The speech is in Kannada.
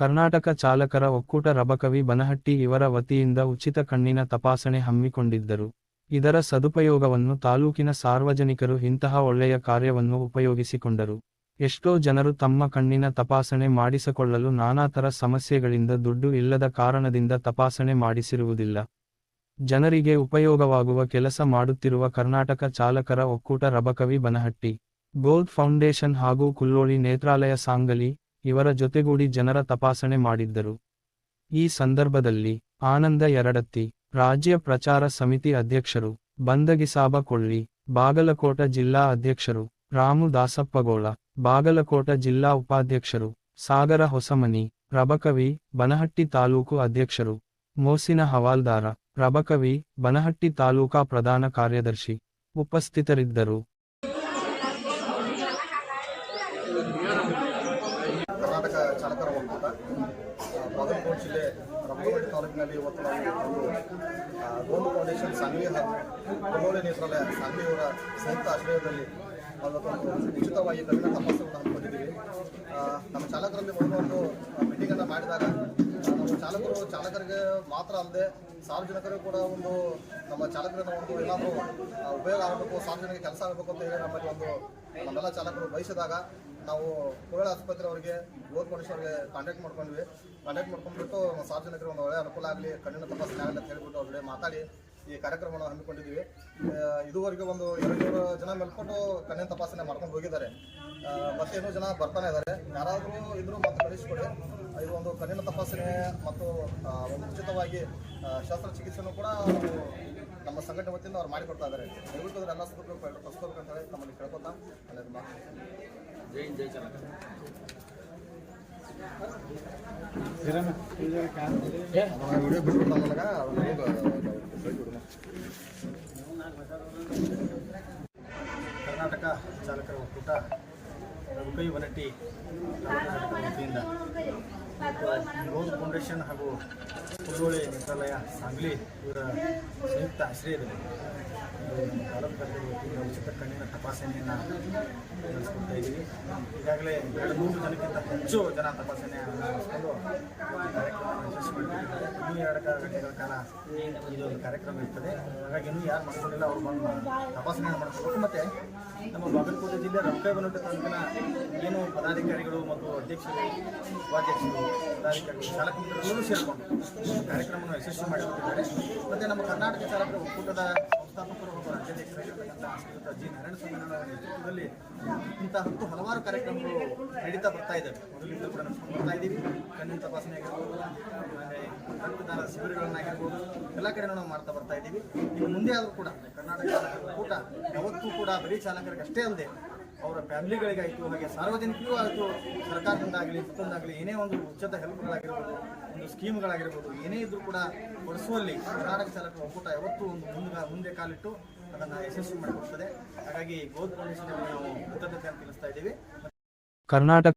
ಕರ್ನಾಟಕ ಚಾಲಕರ ಒಕ್ಕೂಟ ರಬಕವಿ ಬನಹಟ್ಟಿ ಇವರ ವತಿಯಿಂದ ಉಚಿತ ಕಣ್ಣಿನ ತಪಾಸಣೆ ಹಮ್ಮಿಕೊಂಡಿದ್ದರು. ಇದರ ಸದುಪಯೋಗವನ್ನು ತಾಲೂಕಿನ ಸಾರ್ವಜನಿಕರು ಇಂತಹ ಒಳ್ಳೆಯ ಕಾರ್ಯವನ್ನು ಉಪಯೋಗಿಸಿಕೊಂಡರು. ಎಷ್ಟೋ ಜನರು ತಮ್ಮ ಕಣ್ಣಿನ ತಪಾಸಣೆ ಮಾಡಿಸಿಕೊಳ್ಳಲು ನಾನಾ ತರ ಸಮಸ್ಯೆಗಳಿಂದ ದುಡ್ಡು ಇಲ್ಲದ ಕಾರಣದಿಂದ ತಪಾಸಣೆ ಮಾಡಿಸಿರುವುದಿಲ್ಲ. ಜನರಿಗೆ ಉಪಯೋಗವಾಗುವ ಕೆಲಸ ಮಾಡುತ್ತಿರುವ ಕರ್ನಾಟಕ ಚಾಲಕರ ಒಕ್ಕೂಟ ರಬಕವಿ ಬನಹಟ್ಟಿ, ಗೋಲ್ಡ್ ಫೌಂಡೇಶನ್ ಹಾಗೂ ಕುಲ್ಲೋಳಿ ನೇತ್ರಾಲಯ ಸಾಂಗಲಿ ಇವರ ಜೊತೆಗೂಡಿ ಜನರ ತಪಾಸಣೆ ಮಾಡಿದ್ದರು. ಈ ಸಂದರ್ಭದಲ್ಲಿ ಆನಂದ ಯರಡತ್ತಿ, ರಾಜ್ಯ ಪ್ರಚಾರ ಸಮಿತಿ ಅಧ್ಯಕ್ಷರು, ಬಂದಗಿಸಾಬ ಕೊಳ್ಳಿ, ಬಾಗಲಕೋಟ ಜಿಲ್ಲಾ ಅಧ್ಯಕ್ಷರು, ರಾಮು ದಾಸಪ್ಪಗೋಳ, ಬಾಗಲಕೋಟ ಜಿಲ್ಲಾ ಉಪಾಧ್ಯಕ್ಷರು, ಸಾಗರ ಹೊಸಮನಿ, ರಬಕವಿ ಬನಹಟ್ಟಿ ತಾಲೂಕು ಅಧ್ಯಕ್ಷರು, ಮೋಸಿನ ಹವಾಲ್ದಾರ, ರಬಕವಿ ಬನಹಟ್ಟಿ ತಾಲೂಕಾ ಪ್ರಧಾನ ಕಾರ್ಯದರ್ಶಿ ಉಪಸ್ಥಿತರಿದ್ದರು. ಕರ್ನಾಟಕ ಚಾಲಕರ ಒಕ್ಕೂಟ ಬಾಗಲಕೋಟೆ ಜಿಲ್ಲೆ ರಬಕವಿ ತಾಲೂಕಿನಲ್ಲಿ ಇವತ್ತು ನಾವು ಗೋಲ್ಡ್ ಫೌಂಡೇಶನ್ ಸಾಂಗ್ಲಿ ಹಾಗೂ ಕುಲ್ಲೋಳಿ ನೇತ್ರಾಲಯ ಸಾಂಗ್ಲಿಯವರ ಸಂಯುಕ್ತ ಆಶ್ರಯದಲ್ಲಿ ಉಚಿತವಾಗಿ ಕಣ್ಣಿನ ತಪಾಸಣೆಯನ್ನು ಹಮ್ಮಿಕೊಂಡಿದ್ದೀವಿ. ನಮ್ಮ ಚಾಲಕರಲ್ಲಿ ಒಂದು ಮೀಟಿಂಗನ್ನು ಮಾಡಿದಾಗ ನಮ್ಮ ಚಾಲಕರಿಗೆ ಮಾತ್ರ ಅಲ್ಲದೆ ಸಾರ್ವಜನಿಕರಿಗೂ ಕೂಡ ನಮ್ಮ ಚಾಲಕರಿಂದ ಏನಾದರೂ ಉಪಯೋಗ ಆಗಬೇಕು, ಸಾರ್ವಜನಿಕ ಕೆಲಸ ಆಗಬೇಕು ಅಂತ ಹೇಳಿ ನಮ್ಮೆಲ್ಲ ಚಾಲಕರು ಬಯಸಿದಾಗ ನಾವು ಕುಲ್ಲೋಳಿ ಆಸ್ಪತ್ರೆ ಅವರಿಗೆ ಗೋಲ್ಡ್ ಫೌಂಡೇಶನ್ ಅವರಿಗೆ ಕಾಂಟ್ಯಾಕ್ಟ್ ಮಾಡ್ಕೊಂಡ್ಬಿಟ್ಟು ಸಾರ್ವಜನಿಕರಿಗೆ ಒಂದು ಒಳ್ಳೆಯ ಅನುಕೂಲ ಆಗಲಿ, ಕಣ್ಣಿನ ತಪಾಸಣೆ ಆಗಲಿ ಅಂತ ಹೇಳಿಬಿಟ್ಟು ಅವ್ರ ಜೊತೆ ಮಾತಾಡಿ ಈ ಕಾರ್ಯಕ್ರಮವನ್ನು ಹಮ್ಮಿಕೊಂಡಿದ್ದೀವಿ. ಇದುವರೆಗೆ 200 ಜನ ಮೇಲ್ಕೊಂಡು ಕಣ್ಣಿನ ತಪಾಸಣೆ ಮಾಡ್ಕೊಂಡು ಹೋಗಿದ್ದಾರೆ. ಮತ್ತೆ ಇನ್ನೂ ಜನ ಬರ್ತಾನೆ ಇದ್ದಾರೆ. ಯಾರಾದರೂ ಇದ್ರೂ ಮತ್ತೆ ಕಳಿಸ್ಕೊಡಿ. ಇದು ಕಣ್ಣಿನ ತಪಾಸಣೆ ಮತ್ತು ಉಚಿತವಾಗಿ ಶಸ್ತ್ರಚಿಕಿತ್ಸೆನೂ ಕೂಡ ನಮ್ಮ ಸಂಘಟನೆ ವತಿಯಿಂದ ಅವ್ರು ಮಾಡಿಕೊಡ್ತಾ ಇದ್ದಾರೆ. ದಯವಿಟ್ಟು ಎಲ್ಲ ತರಿಸ್ಕೋಬೇಕು ಅಂತ ಹೇಳಿ ನಮ್ಮಲ್ಲಿ ಕೇಳ್ಕೊತಾ ಜೈ ಚಾಲಕ. ವಿಡಿಯೋ ಬಿಟ್ಬಿಟ್ಟು ನನಗೆ ಕರ್ನಾಟಕ ಚಾಲಕರ ಒಕ್ಕೂಟ ರಬಕವಿ ಬನಹಟ್ಟಿ ವತಿಯಿಂದ ಗೋಲ್ಡ್ ಫೌಂಡೇಶನ್ ಹಾಗೂ ಕುಲ್ಲೋಳಿ ನೇತ್ರಾಲಯ ಸಾಂಗ್ಲಿ ಇವರ ಸಂಯುಕ್ತ ಆಶ್ರಯದಲ್ಲಿ ತಾಲೂಕಲ್ಲಿ ವತಿಯಿಂದ ಉಚಿತ ಕಣ್ಣಿನ ತಪಾಸಣೆಯನ್ನು ನಡೆಸ್ಕೊಡ್ತಾ ಇದ್ದೀವಿ. ಈಗಾಗಲೇ 200 ಜನಕ್ಕಿಂತ ಹೆಚ್ಚು ಜನ ತಪಾಸಣೆಯನ್ನು ನಡೆಸಿಕೊಂಡು ಕಾರ್ಯಕ್ರಮವನ್ನು ಯಶಸ್ವಿಗೊಳಿಸಿದ್ದಾರೆ. ಇನ್ನೂ 2 ಗಂಟೆಗಳ ಕಾಲ ಇದೊಂದು ಕಾರ್ಯಕ್ರಮ ಇರ್ತದೆ. ಹಾಗಾಗಿ ಇನ್ನೂ ಯಾರು ಮಾಡ್ಕೊಂಡಿಲ್ಲ ಅವರು ಬಂದು ತಪಾಸಣೆಯನ್ನು ಮಾಡಿಸ್ಬೇಕು. ಮತ್ತು ನಮ್ಮ ಬಾಗಲಕೋಟೆ ಜಿಲ್ಲೆ ರಬಕವಿ ಬನಹಟ್ಟಿ ತಾಲೂಕಿನ ಏನು ಪದಾಧಿಕಾರಿಗಳು ಮತ್ತು ಅಧ್ಯಕ್ಷರು, ಉಪಾಧ್ಯಕ್ಷರು, ಪದಾಧಿಕಾರಿಗಳು, ಚಾಲಕ ಮಿತ್ರರೆಲ್ಲರೂ ಸೇರಿಕೊಂಡು ಕಾರ್ಯಕ್ರಮವನ್ನು ಯಶಸ್ವಿ ಮಾಡಿಕೊಟ್ಟಿದ್ದಾರೆ. ಮತ್ತು ನಮ್ಮ ಕರ್ನಾಟಕ ಚಾಲಕರ ಒಕ್ಕೂಟದ ಸಂಸ್ಥಾಪಕರು ಹಾಗೂ ರಾಜ್ಯಾಧ್ಯಕ್ಷರಾಗಿರ್ತಕ್ಕಂಥ ಶ್ರೀಯುತ ಜಿ ನಾರಾಯಣಸ್ವಾಮಿ ಅವರ ನೇತೃತ್ವದಲ್ಲಿ ಇಂತಹ ಹಲವಾರು ಕಾರ್ಯಕ್ರಮಗಳು ನಡೀತಾ ಬರ್ತಾ ಇದ್ದಾವೆ. ಮೊದಲಿಂದ ಕೂಡ ನಡೆಸ್ಕೊಂಡು ಬರ್ತಾ ಇದ್ದೀವಿ. ಕಣ್ಣಿನ ತಪಾಸಣೆ ಆಗಿರ್ಬೋದು, ಆಮೇಲೆ ರಕ್ತದಾನ ಶಿಬಿರಗಳನ್ನಾಗಿರ್ಬೋದು, ಎಲ್ಲ ಕಡೆ ನಾವು ಮಾಡ್ತಾ ಬರ್ತಾ ಇದ್ದೀವಿ. ಇನ್ನು ಮುಂದೆ ಆದರೂ ಕೂಡ ಕರ್ನಾಟಕ ಚಾಲಕರ ಒಕ್ಕೂಟ ಯಾವತ್ತೂ ಕೂಡ ಬರೀ ಚಾಲಕರಿಗೆ ಅಷ್ಟೇ ಅಲ್ಲದೆ ಅವರ ಫ್ಯಾಮಿಲಿಗಳಿಗಾಯಿತು, ಹಾಗೆ ಸಾರ್ವಜನಿಕರಿಗೂ ಆಯಿತು, ಸರ್ಕಾರದಿಂದಾಗಲಿ ಮತ್ತೊಂದಾಗಲಿ ಏನೇ ಒಂದು ಉಚಿತ ಹೆಲ್ಪ್ಗಳಾಗಿರ್ಬೋದು, ಒಂದು ಸ್ಕೀಮ್ಗಳಾಗಿರ್ಬೋದು, ಏನೇ ಇದ್ರೂ ಕೂಡ ಕೊಡಿಸುವಲ್ಲಿ ಕರ್ನಾಟಕ ಚಾಲಕರ ಒಕ್ಕೂಟ ಯಾವತ್ತೂ ಮುಂದೆ ಕಾಲಿಟ್ಟು ಅದನ್ನು ಯಶಸ್ವಿ ಮಾಡಿಕೊಡ್ತದೆ. ಹಾಗಾಗಿ ಗೋಲ್ಡ್ ಫೌಂಡೇಶನ್ ನಾವು ಕೃತಜ್ಞತೆಯನ್ನು ತಿಳಿಸ್ತಾ ಇದ್ದೀವಿ. ಕರ್ನಾಟಕ